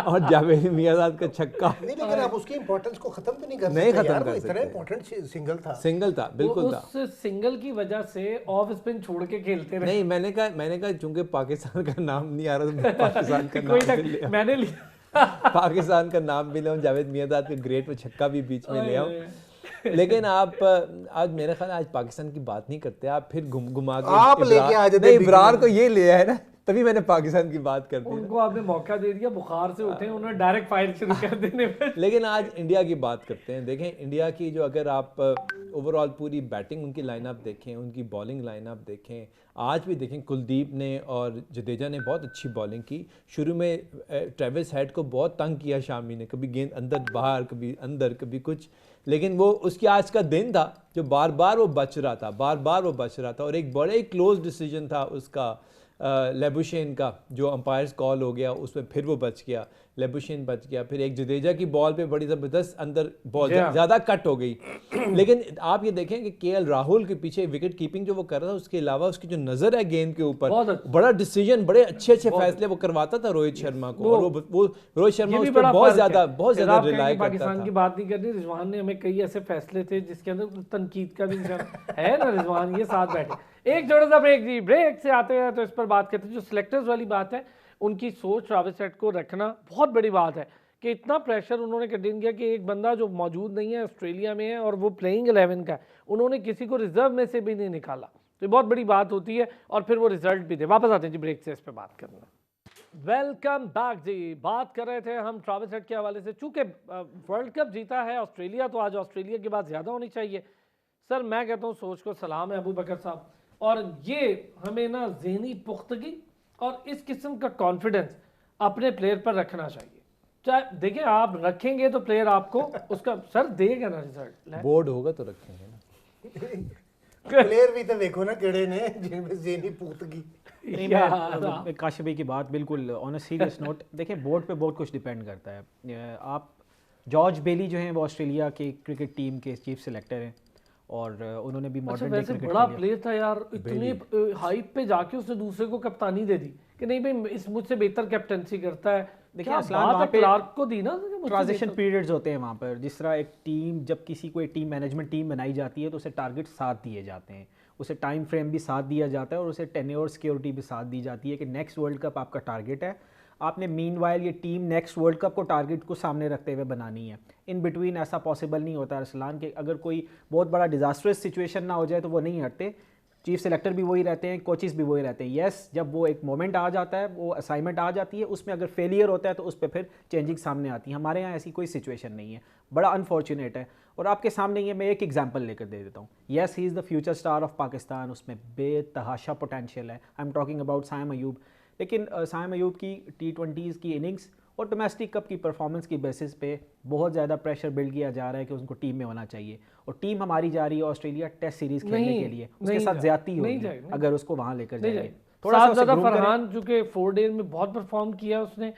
B: और जावेद मियाँदाद का छक्का।
C: नहीं लेकिन आप उसकी इंपॉर्टेंस को खत्म तो नहीं कर
B: नहीं
C: सकते
B: खत्म
C: यार,
B: कर
C: वो इतना
B: सकते।
C: इंपॉर्टेंट सिंगल था।
B: सिंगल था, बिल्कुल था।
A: उस सिंगल की वजह से ऑफ स्पिन छोड़ के खेलते रहे।
B: नहीं मैंने कहा चूंकि पाकिस्तान का नाम नहीं आ रहा तो पाकिस्तान का
A: कोई
B: नाम भी लिया,
A: मैंने लिया।
B: पाकिस्तान का नाम भी ले, जावेद मियाँदाद के ग्रेट वो छक्का भी बीच में ले आओ। लेकिन आप आज मेरे ख्याल आज पाकिस्तान की बात नहीं करते, आप फिर घुमा के
C: आप लेके आ जाते
B: नहीं
C: बीच
B: इब्रार
C: में।
B: को ये लिया है ना, तभी मैंने पाकिस्तान की बात कर दी।
A: उनको आपने मौका दे दिया, बुखार से उठे उन्होंने डायरेक्ट फायर शुरू कर देने में।
B: लेकिन आज इंडिया की बात करते हैं। देखें इंडिया की जो अगर आप ओवरऑल पूरी बैटिंग उनकी लाइनअप देखें, उनकी बॉलिंग लाइनअप देखें, आज भी देखें कुलदीप ने और जडेजा ने बहुत अच्छी बॉलिंग की। शुरू में ट्रेविस हेड को बहुत तंग किया शामी ने, कभी गेंद अंदर बाहर, कभी अंदर, कभी कुछ, लेकिन वो उसकी आज का दिन था जो बार बार वो बच रहा था, बार बार वो बच रहा था। और एक बड़े क्लोज डिसीजन था उसका लेबुशेन का, जो अंपायर्स कॉल हो गया उसमें फिर वो बच गया, लेबुशेन बच गया। फिर एक जडेजा की बॉल पे बड़ी ज़बरदस्त अंदर बॉल ज़्यादा कट हो गई। लेकिन आप ये देखें कि केएल राहुल के पीछे विकेट कीपिंग जो वो कर रहा था, उसके अलावा उसकी जो नज़र है गेंद के ऊपर, बड़ा डिसीजन, बड़े अच्छे फैसले वो करवाता था रोहित शर्मा को। और वो रोहित शर्मा उस पर बहुत ज़्यादा रिलाय करता था।
A: पाकिस्तान की बात नहीं करनी, रिजवान ने हमें कई ऐसे फैसले थे जिसके अंदर तनकीद का भी है ना। रिजवान ये साथ बैठे, एक छोटा सा ब्रेक जी, ब्रेक से आते हैं तो इस पर बात करते हैं। जो सिलेक्टर्स वाली बात है, उनकी सोच ट्रेविस हेड को रखना बहुत बड़ी बात है कि इतना प्रेशर उन्होंने कंटेन किया कि एक बंदा जो मौजूद नहीं है, ऑस्ट्रेलिया में है और वो प्लेइंग 11 का है, उन्होंने किसी को रिजर्व में से भी नहीं निकाला। तो ये बहुत बड़ी बात होती है और फिर वो रिजल्ट भी दे। वापस आते हैं जी ब्रेक से इस पर बात करना। वेलकम बैक जी। बात कर रहे थे हम ट्रेविस हेड के हवाले से। चूंकि वर्ल्ड कप जीता है ऑस्ट्रेलिया, तो आज ऑस्ट्रेलिया की बात ज़्यादा होनी चाहिए। सर मैं कहता हूँ सोच को सलाम है अबू बकर साहब, और ये हमें ना ज़हनी पुख्तगी और इस किस्म का कॉन्फिडेंस अपने प्लेयर पर रखना चाहिए। चाहे देखिए आप रखेंगे तो प्लेयर आपको उसका सर देगा ना रिजल्ट।
B: बोर्ड होगा तो रखेंगे ना।
C: प्लेयर भी तो देखो ना केड़े ने जिनमें ज़हनी पुख्तगी।
D: मैं काशिफ भाई की बात बिल्कुल ऑन अ सीरियस नोट, देखिए बोर्ड पे बहुत कुछ डिपेंड करता है। आप जॉर्ज बेली जो हैं वो ऑस्ट्रेलिया के क्रिकेट टीम के चीफ सेलेक्टर हैं और उन्होंने भी मॉडर्न डे क्रिकेट
A: बड़ा प्लेयर था यार, इतने हाइप पे जाके उसने दूसरे को कप्तानी दे दी कि नहीं भाई इस मुझसे बेहतर कैप्टनसी करता है,
D: देखिए
A: क्या
D: असलान
A: बात
D: वहाँ
A: है,
D: पे
A: क्लार्क को दी ना तो मुझसे
D: ट्रांजिशन
A: देखो।
D: पीरियड्स होते हैं वहाँ पर, जिस तरह एक टीम, जब किसी कोई टीम मैनेजमेंट टीम बनाई जाती है तो उसे टारगेट साथ दिए जाते हैं, उसे टाइम फ्रेम भी साथ दिया जाता है और उसे टेन्योर सिक्योरिटी भी साथ दी जाती है कि नेक्स्ट वर्ल्ड कप आपका टारगेट है, आपने मीनवाइल ये टीम नेक्स्ट वर्ल्ड कप को टारगेट को सामने रखते हुए बनानी है। इन बिटवीन ऐसा पॉसिबल नहीं होता अरसलान के, अगर कोई बहुत बड़ा डिजास्टरस सिचुएशन ना हो जाए तो वो नहीं हटते, चीफ सेलेक्टर भी वही रहते हैं, कोचेस भी वही रहते हैं। यस, जब वो एक मोमेंट आ जाता है, वो असाइनमेंट आ जाती है, उसमें अगर फेलियर होता है तो उस पर फिर चेंजिंग सामने आती है। हमारे यहाँ ऐसी कोई सिचुएशन नहीं है, बड़ा अनफॉर्चुनेट है। और आपके सामने ये मैं एक एग्जांपल लेकर दे देता हूँ। Yes, he is the future star of Pakistan, उसमें बेतहाशा पोटेंशियल है। I am talking about Saim Ayub. लेकिन साइम अयूब की T20s की इनिंग्स और डोमेस्टिक कप की परफॉर्मेंस की बेसिस पे बहुत ज़्यादा प्रेशर बिल्ड किया जा रहा है कि उनको टीम में होना चाहिए, और टीम हमारी जा रही है ऑस्ट्रेलिया टेस्ट सीरीज खेलने
A: नहीं,
D: के लिए,
A: नहीं
D: उसके साथ
A: जा-
D: ज्यादती
A: नहीं
D: होगी
A: जाएगा,
D: अगर उसको वहाँ लेकर
A: नहीं
D: जाएंगे।
A: जाएगा।
D: थोड़ा सा उसे
A: साहबजादा
D: groom करें।
A: फरहान जो कि 4 डेज में बहुत परफॉर्म किया उसने,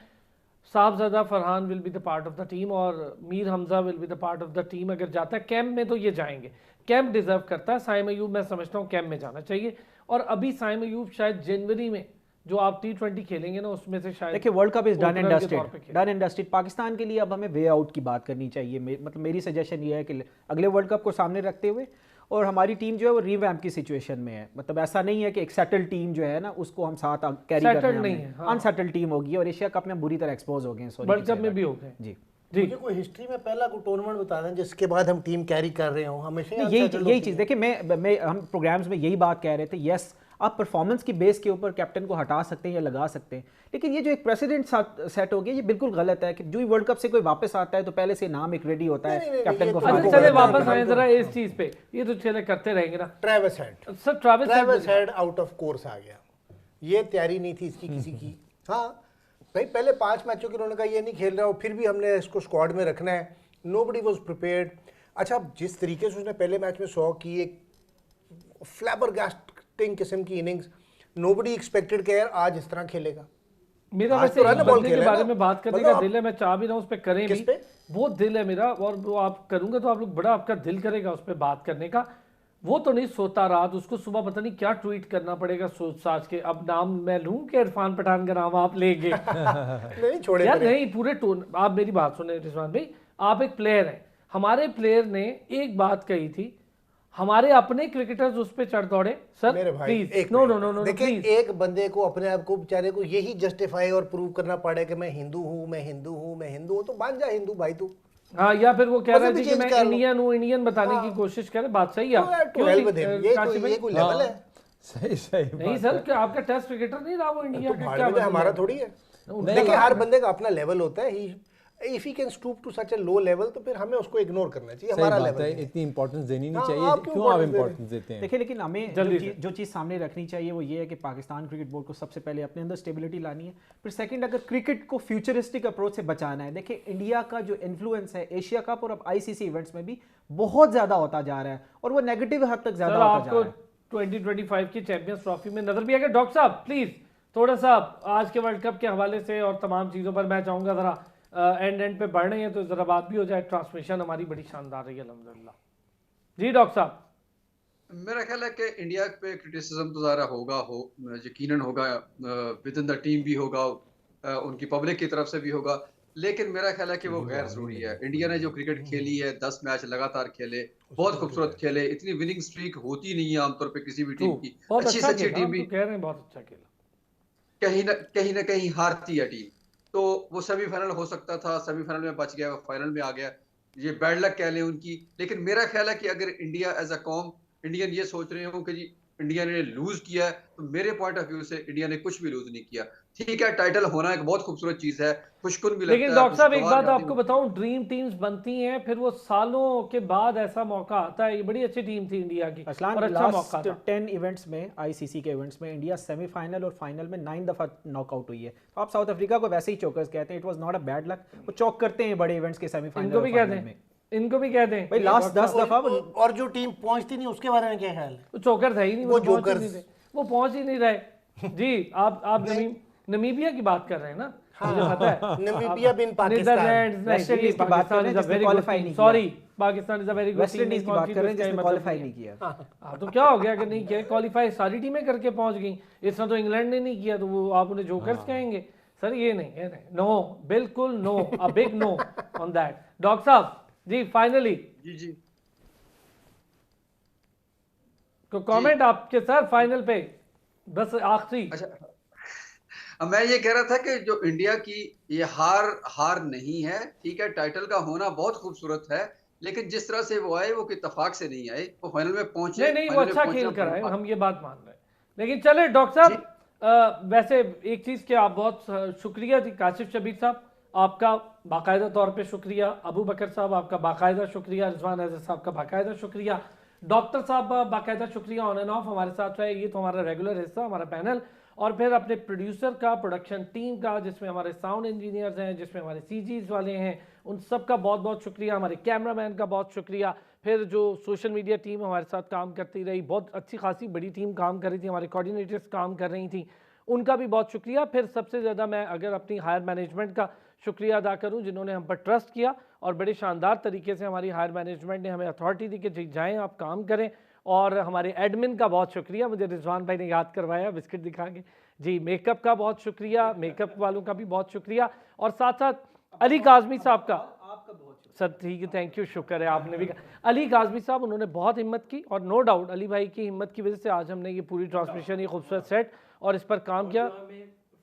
A: Sahibzada Farhan will be the part of the team और Mir Hamza will be the part of the team. अगर जाता है कैंप में तो ये जाएंगे, कैंप डिजर्व करता है। साइम अयूब मैं समझता हूँ कैंप में जाना चाहिए, और अभी साइम अयूब शायद जनवरी में जो आप T20 खेलेंगे ना उसमें से शायद
D: देखिए world cup is done and
A: opener के तौर पे
D: डस्टेड,
A: खेले।
D: Done and dusted. पाकिस्तान के लिए अब हमें वे आउट की बात करनी चाहिए। मतलब मेरी सजेशन ये है कि अगले वर्ल्ड कप को सामने रखते हुए, और हमारी टीम जो है वो रिवैम्प की सिचुएशन में है। मतलब ऐसा नहीं है कि एक सेटल टीम जो है ना उसको हम साथ कैरी कर रहे
A: Settled
D: हैं,
A: नहीं है, हाँ।
D: अनसेटल टीम होगी, और एशिया कप में बुरी तरह एक्सपोज हो गए हैं।
A: वर्ल्ड कप में भी हो गए
D: जी
A: जी।
C: मुझे कोई हिस्ट्री में पहला कोई टूर्नामेंट बता दें जिसके बाद हम टीम कैरी कर रहे हो, हमेशा ही
D: यही
C: unsettled
D: यही
C: होती
D: चीज़
C: है।
D: देखिए, मैं हम प्रोग्राम्स में यही बात कह रहे थे। यस, आप परफॉर्मेंस की बेस के ऊपर कैप्टन को हटा सकते हैं या लगा सकते हैं, लेकिन ये जो एक प्रेसिडेंट सेट हो गया ये बिल्कुल गलत है कि जो ही वर्ल्ड कप से कोई वापस आता है तो पहले से नाम एक रेडी होता
C: नहीं,
D: है
C: नहीं,
D: कैप्टन
C: ये
D: को
C: तो
D: फिर
A: अच्छा
C: वो
A: चले
C: गलत है,
A: वापस आए
C: बिल्कुल।
A: जरा इस चीज पे, ये तो चले करते रहेंगे ना
C: Travis Head,
A: sir. Travis
C: Travis Head out of course आ गया, ये तैयारी नहीं थी इसकी किसी की। हाँ भाई, पहले 5 मैचों के उन्होंने कहा ये नहीं खेल रहा हो, फिर भी हमने इसको स्क्वाड में रखना है, नोबडी वाज प्रिपेयर्ड। अच्छा, जिस तरीके से उसने पहले मैच में 100 की, एक फ्लैबरगास्टिंग किस्म की इनिंग्स, नोबडी एक्सपेक्टेड कि यार आज इस तरह खेलेगा।
A: मेरा
C: आज
A: वैसे
C: तो रन
A: इस
C: बॉल
A: बंदे के
C: खेले
A: बारे
C: ना।
A: में बात करने
C: मतलब
A: का दिल है, मैं चाह भी रहा हूँ उस पर करें
C: किस
A: भी,
C: पे?
A: वो दिल है मेरा, और वो आप करूंगा तो आप लोग बड़ा आपका दिल करेगा उस पर बात करने का। वो तो नहीं सोता रात, उसको सुबह पता नहीं क्या ट्वीट करना पड़ेगा सोच साच के। अब नाम मैं लूं कि इरफान पठान का नाम आप लेंगे?
C: नहीं छोड़े
A: यार
C: परे।
A: नहीं, पूरे टूर आप मेरी बात सुने रिजवान भाई, आप एक प्लेयर हैं, हमारे प्लेयर ने एक बात कही थी, हमारे अपने क्रिकेटर्स उस पे चढ़ दौड़े। सर
C: मेरे भाई
A: प्लीज,
C: एक
A: no
C: minute.
A: No no no
C: देखिए,
A: प्लीज।
C: एक बंदे को अपने आप को बेचारे को यही जस्टिफाई और प्रूव करना पड़े कि मैं हिंदू हूँ, मैं हिंदू हूँ, मैं हिंदू हूँ, तो मान जा हिंदू भाई तू।
A: हाँ, या फिर वो कह रहा
C: मजहब
A: है
C: भी
A: कि
C: change
A: मैं
C: कर लो।
A: इंडियन हूँ, इंडियन बताने की
C: हाँ।
A: कोशिश करे, बात सही है।
C: तो यार,
A: क्यों
C: to hell
A: नहीं,
C: with him। ये
A: काशिफ भाई?
C: कोई लेवल है।
B: सही सही
A: नहीं सर, क्या आपका टेस्ट क्रिकेटर नहीं रहा वो इंडिया
C: तो
A: का?
C: भाड़
A: क्या
C: में जाए,
A: मतलब
C: हमारा
A: है?
C: थोड़ी है।
A: नहीं,
C: देखिए, हर बंदे का अपना लेवल होता है। If he can stoop to such a low level, तो फिर हमें उसको इग्नोर करना चाहिए।
B: सही
C: हमारा
B: बात
C: लेवल
B: है,
C: नहीं है।
B: इतनी इंपॉर्टेंस देनी नहीं
C: हाँ,
B: चाहिए।
C: आप क्यों
B: क्यों आप
C: importance दे रहे हैं?
B: इंपॉर्टेंस देते हैं?
D: देखिए, लेकिन हमें
A: जल्दी से।
D: जो चीज़ सामने रखनी चाहिए वो ये है कि पाकिस्तान क्रिकेट बोर्ड को सबसे पहले अपने अंदर स्टेबिलिटी लानी है। फिर सेकंड, अगर क्रिकेट को फ्यूचरिस्टिक अप्रोच से बचाना है, देखिए इंडिया का जो इन्फ्लुएंस है एशिया कप और अब ICC इवेंट्स में भी बहुत ज़्यादा होता जा रहा है, और वो नेगेटिव हद तक
A: सर
D: ज़्यादा होता जा
A: आपको
D: रहा है।
A: 2025 की चैंपियंस ट्रॉफी में नजर भी आएगा। डॉक्टर साहब प्लीज थोड़ा सा आज के वर्ल्ड कप के हवाले से और तमाम चीज़ों पर मैं चाहूँगा ज़रा एंड पे बढ़ रहे हैं तो ज़रा बात भी हो जाए। ट्रांसमिशन हमारी बड़ी शानदार रही है अल्हम्दुलिल्लाह। जी डॉक्टर साहब।
E: मेरा ख्याल है कि इंडिया पे क्रिटिसिज्म तो ज़्यादा होगा, यकीनन होगा, विद इन द टीम भी होगा, उनकी पब्लिक की तरफ से भी होगा, लेकिन मेरा ख्याल है कि वो गैर ज़रूरी है। इंडिया ने जो क्रिकेट खेली है, 10 मैच लगातार खेले, बहुत खूबसूरत खेले, इतनी विनिंग स्ट्रीक होती नहीं है आमतौर पे किसी भी टीम की।
A: बहुत
E: अच्छी
A: अच्छा
E: से अच्छी
A: खेला,
E: टीम
A: हम
E: भी
A: तो कह रहे हैं बहुत अच्छा खेला।
E: कहीं ना कहीं हारती है टीम, तो वो सेमीफाइनल हो सकता था, सेमीफाइनल में बच गया, फाइनल में आ गया, ये बैड लक कह लें उनकी। लेकिन मेरा ख्याल है कि अगर इंडिया एज अ कॉम, इंडियन ये सोच रहे हो कि जी इंडिया ने लूज किया है, तो मेरे पॉइंट ऑफ व्यू से इंडिया ने कुछ भी लूज नहीं किया। ठीक है, टाइटल होना एक बहुत खूबसूरत चीज है, खुशकुन भी लगता है।
A: लेकिन डॉक्टर साहब एक
E: खुशगवार
A: बात
E: भी
A: आपको बताऊं, ड्रीम टीम्स बनती हैं, फिर वो सालों के बाद ऐसा मौका आता है। ये बड़ी अच्छी टीम थी इंडिया की
D: असलान
A: और अच्छा मौका
D: लास्ट
A: था।
D: 10 इवेंट्स में, ICC के इवेंट्स में इंडिया सेमीफाइनल और फाइनल में 9 दफ़ा नॉकआउट हुई है। तो आप साउथ अफ्रीका को वैसे ही चौकर्स कहते हैं, it was not a bad luck. वो चौक करते हैं बड़े इवेंट्स के सेमीफाइनल
A: इनको
D: और
A: भी कह
D: फाइनल
A: दें,
D: में।
A: इनको भी कह दें
D: भाई लास्ट 10 दफ़ा
C: और जो टीम पहुंचती नहीं उसके बारे में क्या ख्याल है?
A: वो चौकर था ही नहीं,
C: वो
A: वो पहुंच ही
C: जोकर्स।
A: नहीं रहे, वो पहुंच ही नहीं रहे। जी आप नमीबिया की बात कर रहे हैं ना? मुझे पता है
C: नमीबिया बिन पाकिस्तान,
A: नीदरलैंड्स
D: वेस्ट इंडीज की बात कर रहे हैं जिसने क्वालीफाई नहीं किया।
A: Sorry Pakistan is a very good
D: West Indies की बात कर रहे हैं जिसने क्वालीफाई नहीं किया।
A: हाँ तो क्या हो गया कि नहीं किया? क्वालीफाई सारी टीमें करके पहुंच गई। इस तरह तो इंग्लैंड ने नहीं किया, तो वो आप उन्हें जोकर्स कहेंगे? सर ये नहीं, नो, बिल्कुल no, a big no on that. Doctor साहब जी फाइनली
E: जी जी
A: तो कमेंट आपके सर फाइनल पे, बस आखिरी।
E: अच्छा, अब मैं ये कह रहा था कि जो इंडिया की ये हार नहीं है, ठीक है, टाइटल का होना बहुत खूबसूरत है, लेकिन जिस तरह से वो आए वो कितफाक से नहीं आए, वो फाइनल में पहुंचे,
A: नहीं वो
E: फाइनल में
A: अच्छा
E: पहुंचना
A: खेल कर
E: बड़ी
A: आए,
E: बात।
A: हम ये बात मान रहे हैं। लेकिन चले डॉक्टर
E: जी
A: साहब, वैसे एक चीज़ के आप बहुत शुक्रिया जी, काशिफ शबीर साहब आपका बाकायदा तौर पे शुक्रिया, अबू बकर साहब आपका बाकायदा शुक्रिया, रिजवान हैदर साहब का बाकायदा शुक्रिया, डॉक्टर साहब बाकायदा शुक्रिया, ऑन एंड ऑफ हमारे साथ रहे, ये तो हमारा रेगुलर हिस्सा हमारा पैनल। और फिर अपने प्रोड्यूसर का, प्रोडक्शन टीम का, जिसमें हमारे साउंड इंजीनियर्स हैं, जिसमें हमारे सीजीज वाले हैं, उन सब का बहुत बहुत शुक्रिया, हमारे कैमरामैन का बहुत शुक्रिया, फिर जो सोशल मीडिया टीम हमारे साथ काम करती रही, बहुत अच्छी खासी बड़ी टीम काम कर रही थी, हमारे कोऑर्डिनेटर्स काम कर रही थी, उनका भी बहुत शुक्रिया। फिर सबसे ज़्यादा मैं अगर अपनी हायर मैनेजमेंट का शुक्रिया अदा करूं, जिन्होंने हम पर ट्रस्ट किया और बड़े शानदार तरीके से हमारी हायर मैनेजमेंट ने हमें अथॉरिटी दी कि जी जाएँ आप काम करें। और हमारे एडमिन का बहुत शुक्रिया, मुझे रिजवान भाई ने याद करवाया बिस्किट दिखा के जी। मेकअप का बहुत शुक्रिया, मेकअप वालों का भी बहुत शुक्रिया, और साथ साथ अली काजमी साहब का सर, ठीक है, थैंक यू, शुक्र है आपने भी कहा। अली काजमी साहब, उन्होंने बहुत हिम्मत की, और नो डाउट अली भाई की हिम्मत की वजह से आज हमने ये पूरी ट्रांसमिशन, ये खूबसूरत सेट और इस पर काम किया।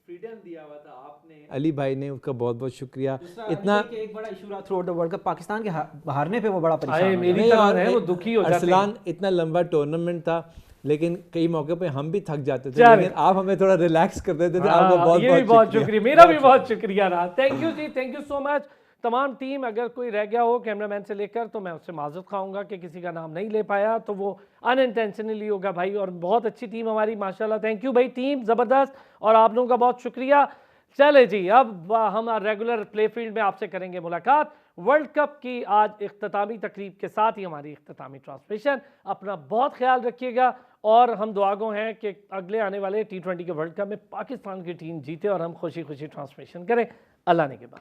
B: फ्रीडम दिया हुआ था आपने, अली भाई ने, उसका बहुत बहुत शुक्रिया।
D: इतना एक बड़ा इशू रहा through out the world cup, Pakistan के हारने पे वो बड़ा परेशान
A: अरे
D: हो
A: मेरी
D: गया।
A: तरह है वो दुखी हो जाते हैं।
B: अरसलान, इतना लंबा टूर्नामेंट था, लेकिन कई मौके पे हम भी थक जाते थे,
A: चल।
B: लेकिन आप हमें थोड़ा रिलैक्स कर देते थे।
A: हाँ,
B: आपका बहुत
A: ये भी बहुत
B: शुक्रिया,
A: शुक्रिया, मेरा भी बहुत शुक्रिया रहा। थैंक यू जी, थैंक यू सो मच तमाम टीम। अगर कोई रह गया हो कैमरामैन से लेकर, तो मैं उससे माजरत खाऊंगा कि किसी का नाम नहीं ले पाया, तो वो अनइंटेंशनली होगा भाई। और बहुत अच्छी टीम हमारी माशाल्लाह, थैंक यू भाई, टीम ज़बरदस्त, और आप लोगों का बहुत शुक्रिया। चले जी, अब हम रेगुलर प्ले फील्ड में आपसे करेंगे मुलाकात वर्ल्ड कप की आज इख्तितामी तकरीब के साथ ही हमारी इख्तितामी ट्रांसमिशन। अपना बहुत ख्याल रखिएगा, और हम दुआगो हैं कि अगले आने वाले T20 के वर्ल्ड कप में पाकिस्तान की टीम जीते और हम खुशी खुशी ट्रांसमिशन करें। अल्लाह ने के बाद।